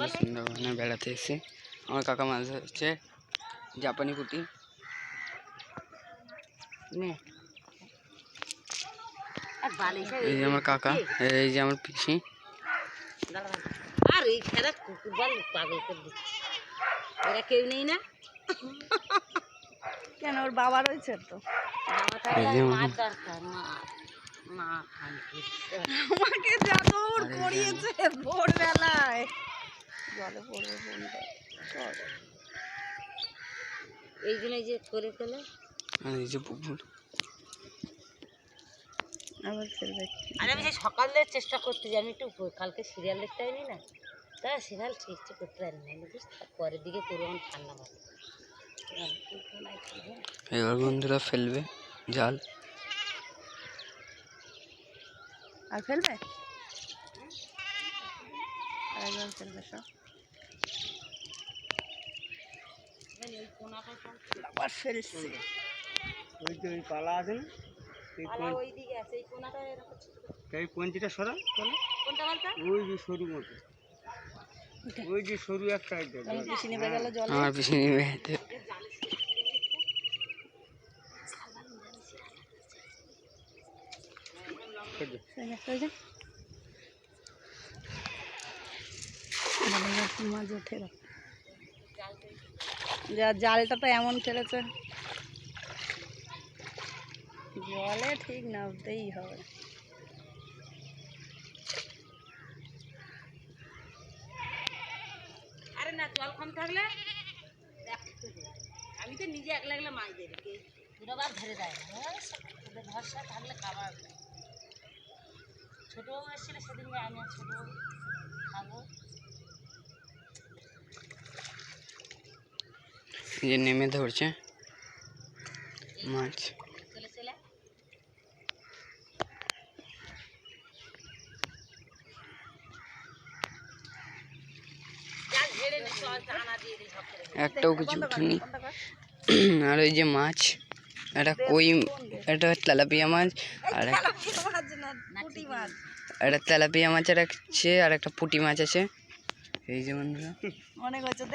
আমরা সুন্দরবনে বেড়াতে এসেছি। আমার কাকা মাছ ধরছে জাপানি পুঁটি। এই যে আমার কাকা, এই যে আমার পিসি। আর এই খেলা কুকুর বল পাগল করে দিচ্ছে, এরা কেউ নেই না কেন? ওর বাবা রয়েছে তো। বাবা তাহলে মাছ দরকার, মা আমাকে জাদুর করিয়েছে ভোরবেলায়। জলে পড়বে বলতে এইগুলো যে করে ফেলে। এই যে পুকুর আবার ফেলবে। আর আমি সেই সকালে চেষ্টা করতে যাই, আমি একটু কালকে সিরিয়াল দেখতে হয়নি না, তা সিরিয়াল ঠিক করতে পারি না, বুঝিস পরের দিকে করবো আমার ঠান্ডা মাথা। এবার বন্ধুরা ফেলবে জাল। আর ফেলবে, আরেকবার ফেলবে সব। আবার ফেলছে। ওই যে ওই পালা আছে না, ওই দিকে আছে, এই কোনাটা এই কঞ্চিটা সরা, কোনটা বলতো? ওই যে সরু মতো, ওই যে সরু একটা পিছনে নেমে গেল জলে। আমার পিছনে নেমে মাছ ওঠে। জালটা তো এমন ফেলেছে, জলে ঠিক নামতেই হবে। আরে না, জল কম থাকলে আমি তো নিজে একলা একলা মাছ দেবে দুবার ধরে দেয়, তোদের ভরসা থাকলে খাবার। ছোটবাবু এসেছিল সেদিন, আমি আর ছোটবাবু খাবো। যে নেমে ধরছে মাছ। চলে চলে একটাও কিছু উঠেনি। আর ওই যে মাছ, একটা কই, একটা তেলাপিয়া মাছ, আর একটা তেলাপিয়া মাছ আর একটা পুঁটি মাছ আছে। এই যে বন্ধুরা অনেক হয়েছে।